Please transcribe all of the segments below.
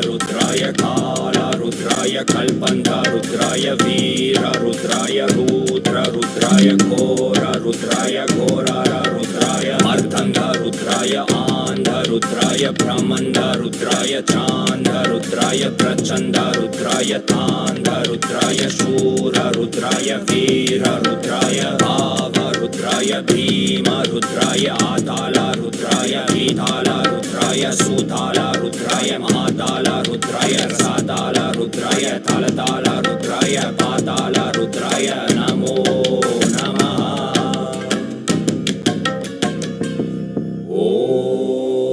रुद्राय काल रुद्राय कल्पन्त रुद्राय वीर रुद्राय रुद्र रुद्राय घोर रुद्राय घोरार रुद्राय अर्धंग रुद्राय आंध रुद्राय ब्रह्मंड रुद्राय चांद रुद्राय प्रचंड रुद्राय तांड रुद्राय शूर रुद्राय वीर रुद्राय भाव रुद्राय भीम रुद्राय आताल रुद्राय वीताल रुद्राय सुताल रुद्राय महाताल रुद्राय रसाताल रुद्राय तालताल रुद्राय पाताल रुद्राय नमो नमः।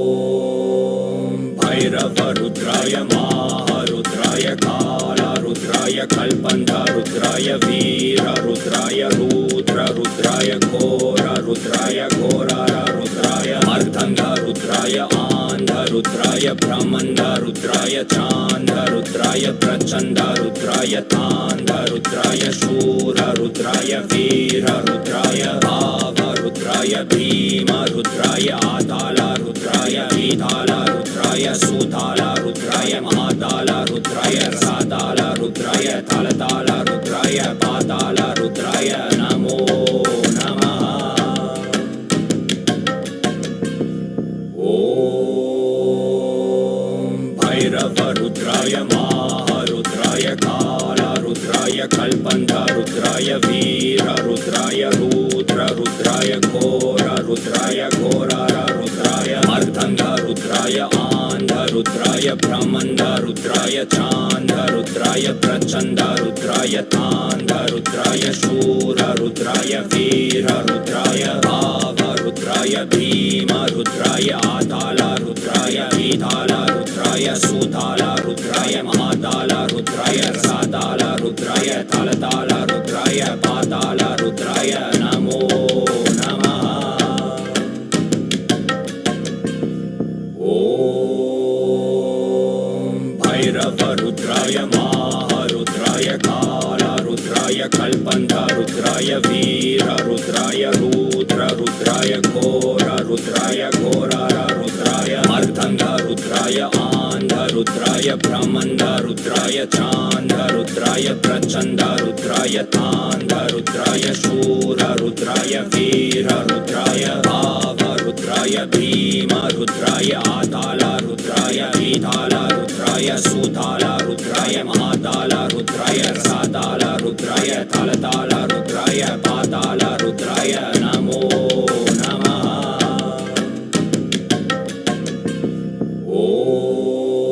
ओम भैरव रुद्राय महारुद्राय काल रुद्राय कल्पन्त रुद्राय वीर रुद्राय रुद्र रुद्राय घोर रुद्राय घोरार रुद्राय अर्धंग रुद्राय आंध रुद्राय ब्रह्मंड रुद्राय चांद रुद्राय प्रचंड रुद्राय तांड रुद्राय शूर रुद्राय वीर रुद्राय भाव रुद्राय भीम रुद्राय आताल रुद्राय वीताल रुद्राय सुताल रुद्राय महाताल रुद्राय रसाताल रुद्राय तालताल रुद्राय पाताल रुद्राय नमो नमः। ओम भैरव रुद्राय महारुद्राय काल रुद्राय कल्पन्त रुद्राय वीर रुद्राय रुद्र रुद्राय घोर रुद्राय घोरार रुद्राय अर्धंग रुद्राय आंध रुद्राय ब्रह्मंड रुद्राय चांद रुद्राय प्रचंड रुद्राय तांड रुद्राय शूर रुद्राय वीर रुद्राय भाव रुद्राय भीम रुद्राय आताल रुद्राय वीताल रुद्राय सुताल रुद्राय महाताल रुद्राय रसाताल रुद्राय तालताल रुद्राय पाताल रुद्राय नमो नमः। ओम भैरव रुद्राय महारुद्राय काल रुद्राय कल्पन्त रुद्राय वीर रुद्राय रुद्र रुद्राय घोर रुद्राय घोरार रुद्राय अर्धंग रुद्राय आंध रुद्राय ब्रह्मंड रुद्राय चांद रुद्राय प्रचंड रुद्राय तांड रुद्राय शूर रुद्राय वीर रुद्राय भाव रुद्राय भीम रुद्राय आताल रुद्राय वीताल रुद्राय सुताल रुद्राय महाताल रुद्राय रसाताल रुद्राय तालताल रुद्राय पाताल रुद्राय नमो नमः।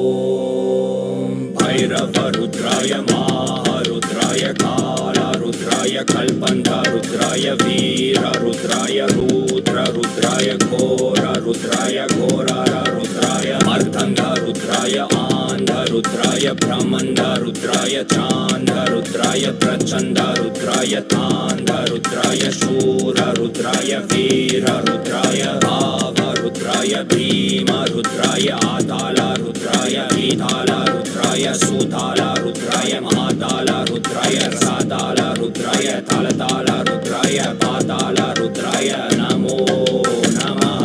ओम भैरव रुद्राय महारुद्राय काल रुद्राय कल्पन्त रुद्राय वीर रुद्राय रुद्र रुद्राय घोर रुद्राय घोरार रुद्राय अर्धंग रुद्राय आंध रुद्राय ब्रह्मंड रुद्राय चांद रुद्राय प्रचंड रुद्राय तांड रुद्राय शूर रुद्राय वीर रुद्राय भाव रुद्राय भीम रुद्राय आताल रुद्राय वीताल रुद्राय सुताल रुद्राय महाताल रुद्राय रसाताल रुद्राय तालताल रुद्राय पाताल रुद्राय नमो नमः।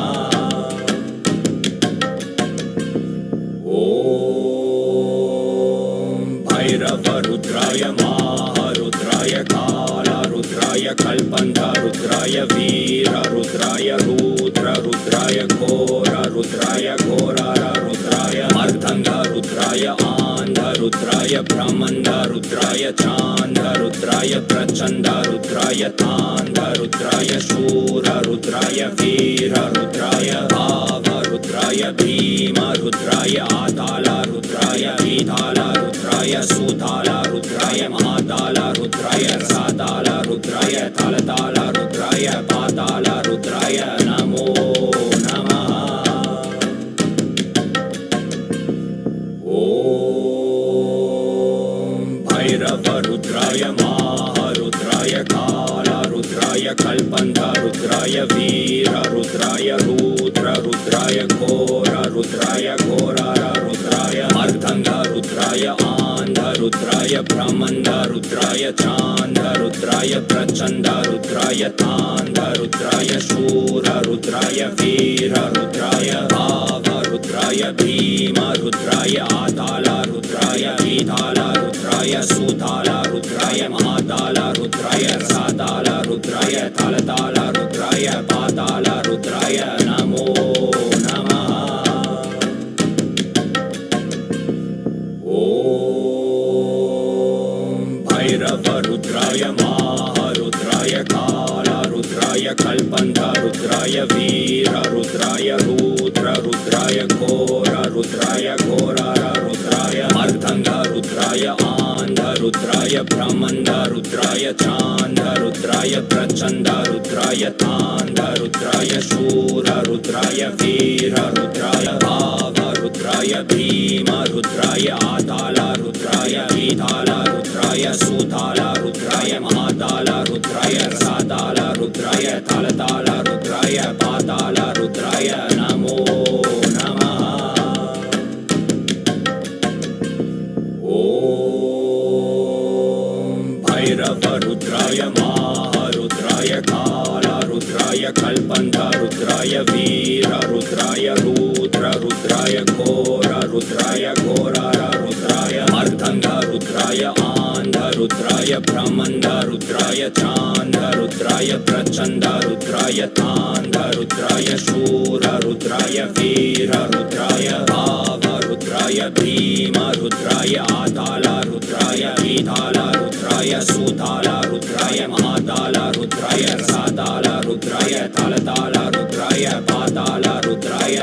ओम भैरव रुद्राय महारुद्राय काल रुद्राय कल्पन्त रुद्राय वीर रुद्राय रुद्र रुद्राय घोर रुद्राय घोरार रुद्राय अर्धंग रुद्राय आंध रुद्राय ब्रह्मंड रुद्राय चांद रुद्राय प्रचंड रुद्राय तांड रुद्राय शूर रुद्राय वीर रुद्राय भाव रुद्राय भीम रुद्राय आताल रुद्राय वीताल रुद्राय सुताल रुद्राय महाताल रुद्राय रसाताल रुद्राय तालताल रुद्राय पाताल रुद्राय नमो नमः। ओम भैरव रुद्राय महारुद्राय काल रुद्राय कल्पन्त रुद्राय वीर रुद्राय रुद्र रुद्राय घोर रुद्राय घोरार रुद्राय अर्धंग रुद्राय आंध रुद्राय ब्रह्मंड रुद्राय चांद रुद्राय प्रचंड रुद्राय तांड रुद्राय शूर रुद्राय वीर रुद्राय भाव रुद्राय भीम रुद्राय आताल विताला रुद्राय सुताला रुद्राय महाताला रुद्राय रसाताला रुद्राय तालताला रुद्राय पाताला रुद्राय नमो नमः। ओम भैरव रुद्राय महारुद्राय काला रुद्राय कल्पन्त रुद्राय वीर रुद्राय रुद्र रुद्राय घोर रुद्राय घोरार रुद्राय मर्दंग रुद्राय आंध रुद्राय ब्रह्मंड रुद्राय चांद रुद्राय प्रचंड रुद्राय तांड रुद्राय शूर रुद्राय वीर रुद्राय भाव रुद्राय भीम रुद्राय आताला रुद्राय वीताला रुद्राय सुताला रुद्राय महाताला रुद्राय रसाताला रुद्राय तालताला रुद्राय पाताला रुद्राय नमो नमः। ओम भैरव रुद्राय महारुद्राय काला रुद्राय कल्पन्त रुद्राय वीर रुद्राय रुद्र रुद्राय घोर रुद्राय घोरार रुद्राय मर्दंग रुद्राय आंध रुद्राय ब्रह्मंड रुद्राय चांद रुद्राय प्रचंड रुद्राय तांड रुद्राय शूर रुद्राय वीर रुद्राय भाव रुद्राय भीम रुद्राय आताला रुद्राय वीताला रुद्राय सुताला रुद्राय महाताला रुद्राय रसाताला रुद्राय तालताला रुद्राय पाताला रुद्राय